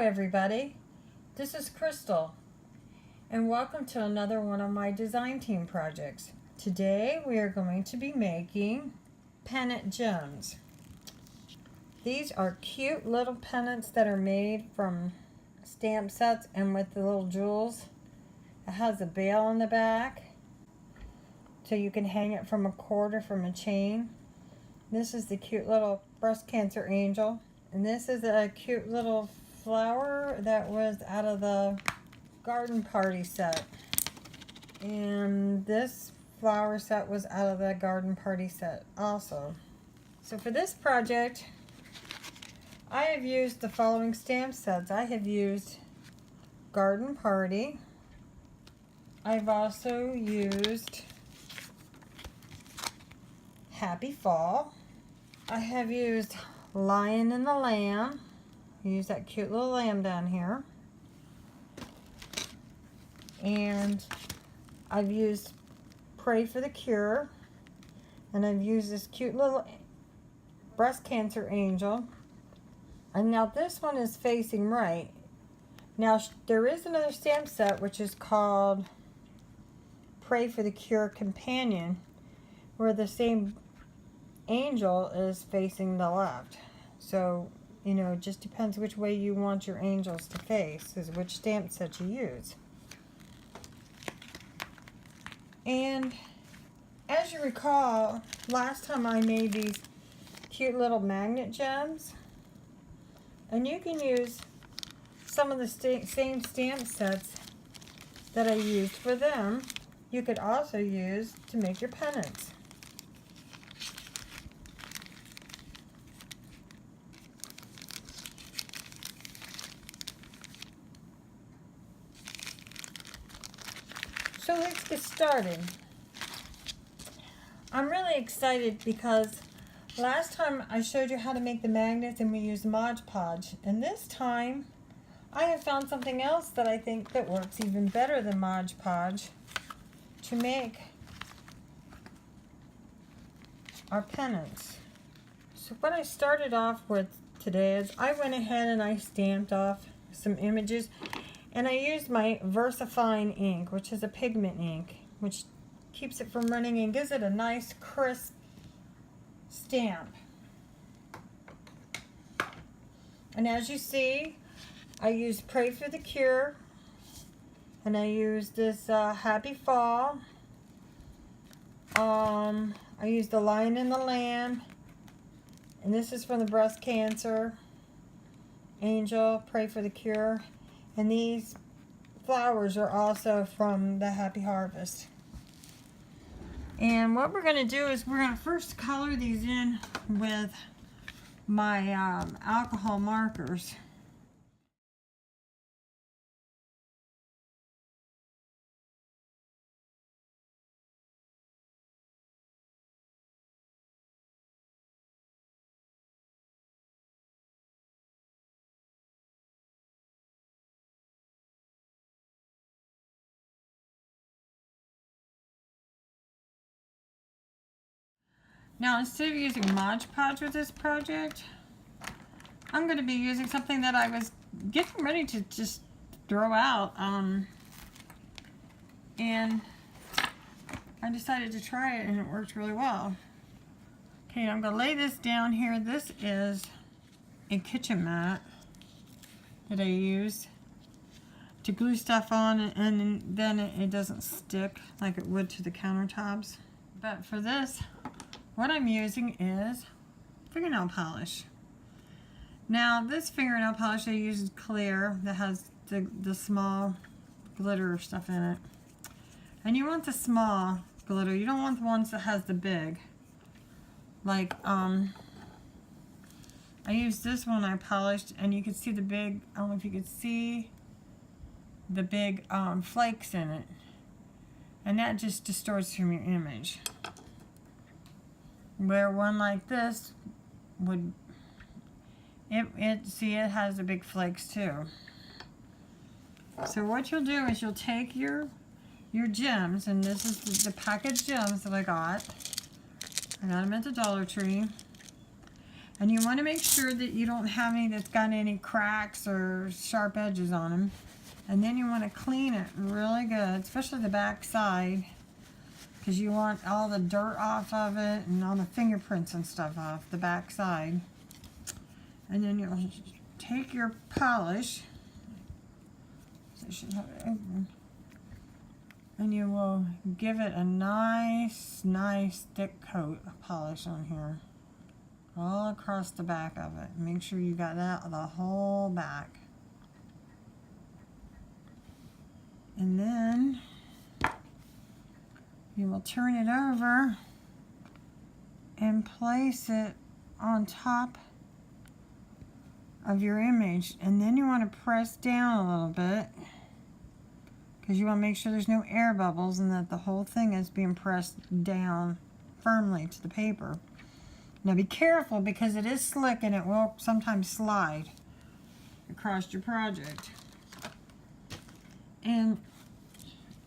everybody, this is Crystal and welcome to another one of my design team projects. Today we are going to be making pendant gems. These are cute little pendants that are made from stamp sets and with the little jewels. It has a bail on the back so you can hang it from a cord or from a chain. This is the cute little breast cancer angel, and this is a cute little flower that was out of the garden party set, and this flower set was out of the garden party set also. So for this project I have used the following stamp sets. I have used Garden Party. I've also used Happy Fall. I have used Lion and the Lamb. Use that cute little lamb down here. And I've used Pray for the Cure. And I've used this cute little breast cancer angel. And now this one is facing right. Now there is another stamp set which is called Pray for the Cure Companion, where the same angel is facing the left. So, you know, it just depends which way you want your angels to face, is which stamp set you use. And as you recall, last time I made these cute little magnet gems, and you can use some of the same stamp sets that I used for them. You could also use to make your pendants. So let's get started. I'm really excited because last time I showed you how to make the magnets and we used Mod Podge, and this time I have found something else that I think that works even better than Mod Podge to make our pendants. So what I started off with today is I went ahead and I stamped off some images, and I used my VersaFine ink, which is a pigment ink, which keeps it from running and gives it a nice crisp stamp. And as you see, I used Pray for the Cure, and I used this Happy Fall. I used the Lion and the Lamb, and this is from the breast cancer angel, Pray for the Cure. And these flowers are also from the Happy Harvest. And what we're going to do is we're going to first color these in with my alcohol markers. Now, instead of using Mod Podge with this project, I'm going to be using something that I was getting ready to just throw out. And I decided to try it, and it worked really well. Okay, I'm going to lay this down here. This is a kitchen mat that I use to glue stuff on, and then it doesn't stick like it would to the countertops. But for this, what I'm using is fingernail polish. Now this fingernail polish I use is clear, that has the small glitter stuff in it. And you want the small glitter, you don't want the ones that has the big. Like I used this one I polished, and you can see the big, I don't know if you could see the big flakes in it. And that just distorts from your image. Where one like this would, see, it has the big flakes too. So what you'll do is you'll take your gems, and this is the packaged gems that I got. I got them at the Dollar Tree. And you want to make sure that you don't have any that's got any cracks or sharp edges on them. And then you want to clean it really good, especially the back side, because you want all the dirt off of it and all the fingerprints and stuff off the back side. And then you'll take your polish, so you should have it open, and you will give it a nice thick coat of polish on here, all across the back of it. Make sure you got that the whole back. And then you will turn it over and place it on top of your image. And then you want to press down a little bit, because you want to make sure there's no air bubbles and that the whole thing is being pressed down firmly to the paper. Now be careful, because it is slick and it will sometimes slide across your project. And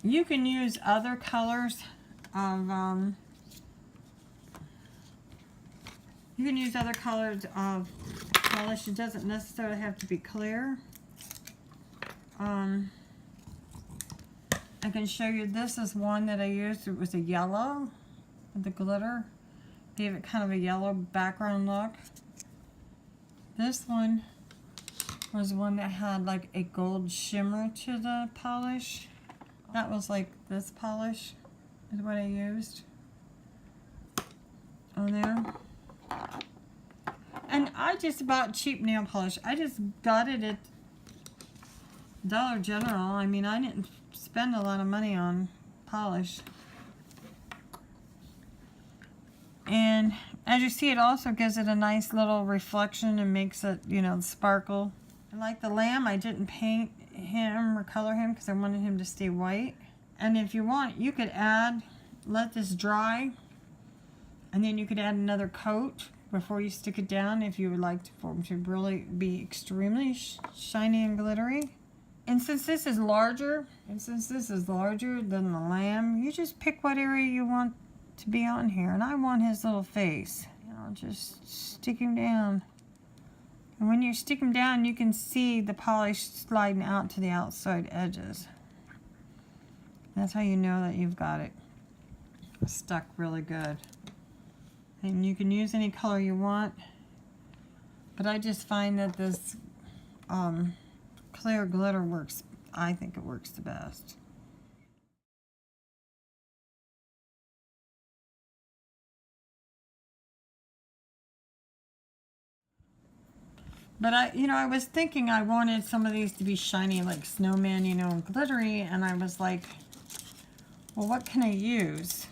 you can use other colors of polish. It doesn't necessarily have to be clear. I can show you, this is one that I used. It was a yellow with the glitter. Gave it kind of a yellow background look. This one was one that had like a gold shimmer to the polish. That was like this polish is what I used on there. And I just bought cheap nail polish. I just got it at Dollar General. I mean, I didn't spend a lot of money on polish. And as you see, it also gives it a nice little reflection and makes it, you know, sparkle. And like the lamb, I didn't paint him or color him because I wanted him to stay white. And if you want, you could let this dry, and then you could add another coat before you stick it down if you would like for them to really be extremely shiny and glittery. And since this is larger, than the lamb, you just pick what area you want to be on here. And I want his little face. And I'll just stick him down. And when you stick him down, you can see the polish sliding out to the outside edges. That's how you know that you've got it stuck really good. And you can use any color you want, but I just find that this clear glitter works. I think it works the best. But I was thinking I wanted some of these to be shiny like snowman, and glittery, and I was like, well, what can I use?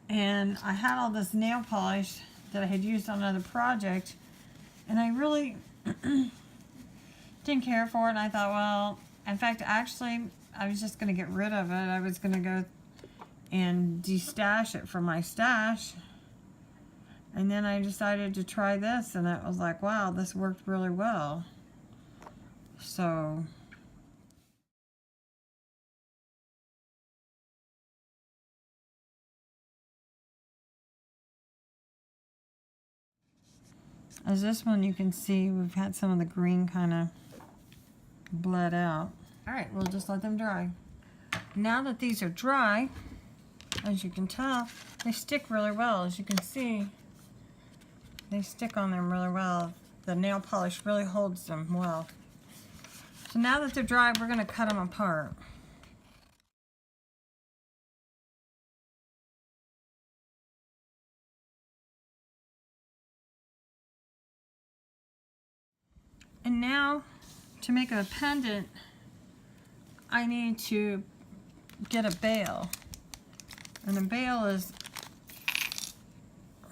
And I had all this nail polish that I had used on another project, and I really didn't care for it. And I thought, well, in fact, actually, I was just going to get rid of it. I was going to go and de-stash it from my stash. And then I decided to try this, and it was like, wow, this worked really well. So as this one, you can see we've had some of the green kind of bled out. All right, we'll just let them dry. Now that these are dry, as you can tell, they stick really well. As you can see, they stick on them really well. The nail polish really holds them well. So now that they're dry, we're going to cut them apart. And now, to make a pendant, I need to get a bail. And a bail is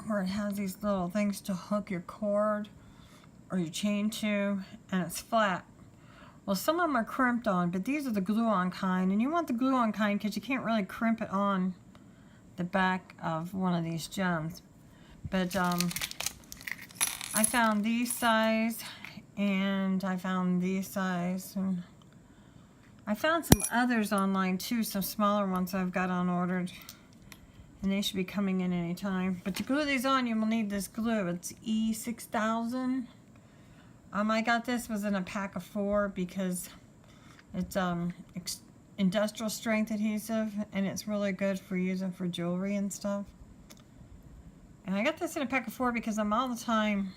where it has these little things to hook your cord or your chain to, and it's flat. Well, some of them are crimped on, but these are the glue-on kind, and you want the glue-on kind because you can't really crimp it on the back of one of these gems. But I found these size, and I found these size, and I found some others online too, some smaller ones I've got on ordered. And they should be coming in anytime. But to glue these on, you will need this glue. It's E6000. I got this was in a pack of 4 because it's industrial strength adhesive, and it's really good for using for jewelry and stuff. And I got this in a pack of 4 because I'm all the time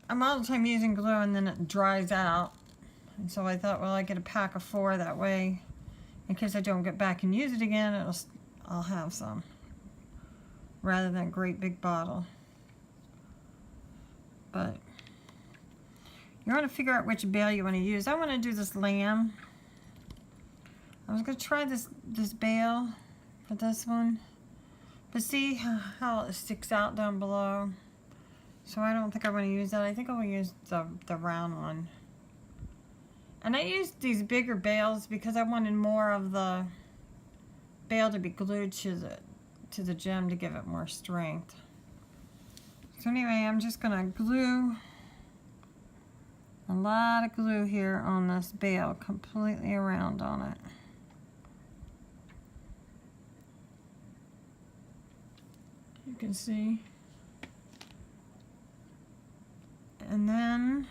using glue, and then it dries out. And so I thought, well, I get a pack of 4 that way, in case I don't get back and use it again, I'll have some, rather than a great big bottle. But you want to figure out which bale you want to use. I want to do this lamb. I was going to try this bale for this one, but see how it sticks out down below. So I don't think I want to use that. I think I will use the round one. And I used these bigger bales because I wanted more of the bale to be glued to the gem to give it more strength. So anyway, I'm just going to glue a lot of glue here on this bale, completely around on it. You can see. And then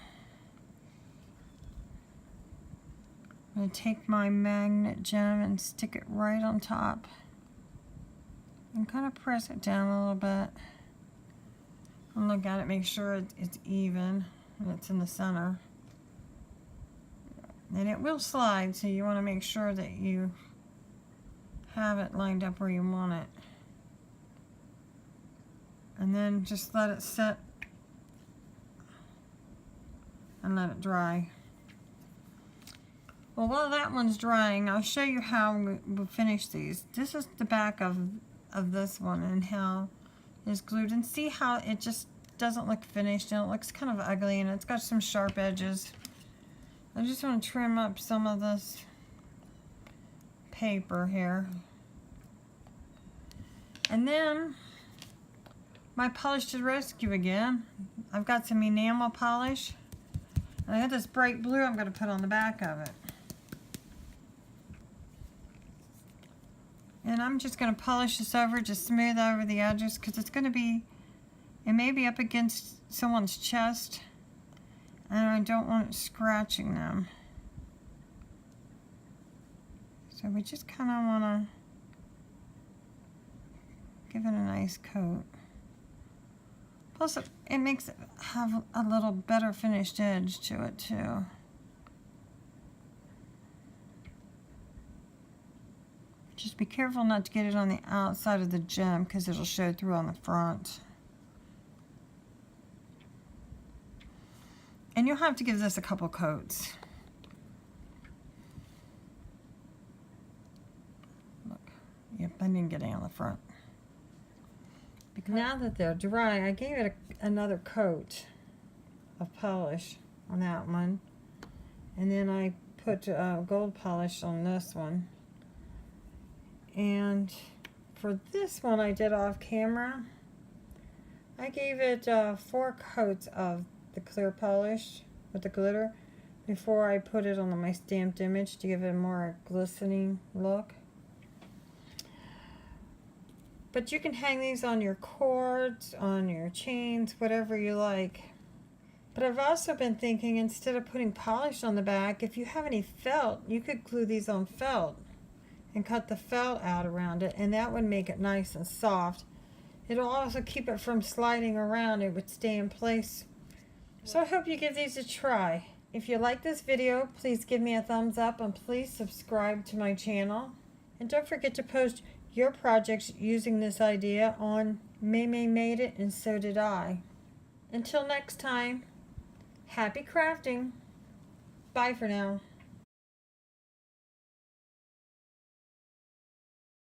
I'm going to take my magnet gem and stick it right on top and kind of press it down a little bit and look at it, make sure it's even and it's in the center. And it will slide, so you want to make sure that you have it lined up where you want it. And then just let it set and let it dry. Well, while that one's drying, I'll show you how we'll finish these. This is the back of this one and how it's glued. And see how it just doesn't look finished, and it looks kind of ugly, and it's got some sharp edges. I just want to trim up some of this paper here. And then my polish to the rescue again. I've got some enamel polish. And I got this bright blue I'm going to put on the back of it. And I'm just going to polish this over, just smooth over the edges, because it's going to be, it may be up against someone's chest, and I don't want it scratching them. So we just kind of want to give it a nice coat. Plus, it makes it have a little better finished edge to it, too. Just be careful not to get it on the outside of the gem, because it'll show through on the front. And you'll have to give this a couple coats. Look, yep, I didn't get any on the front. Now that they're dry, I gave it another coat of polish on that one. And then I put gold polish on this one. And for this one I did off camera. I gave it 4 coats of the clear polish with the glitter before I put it on my stamped image to give it a more glistening look. But you can hang these on your cords, on your chains, whatever you like. But I've also been thinking, instead of putting polish on the back, if you have any felt, you could glue these on felt and cut the felt out around it, and that would make it nice and soft. It'll also keep it from sliding around. It would stay in place. So I hope you give these a try. If you like this video, please give me a thumbs up, and please subscribe to my channel. And don't forget to post your projects using this idea on Maymaymadeit, and so did I. Until next time, happy crafting. Bye for now.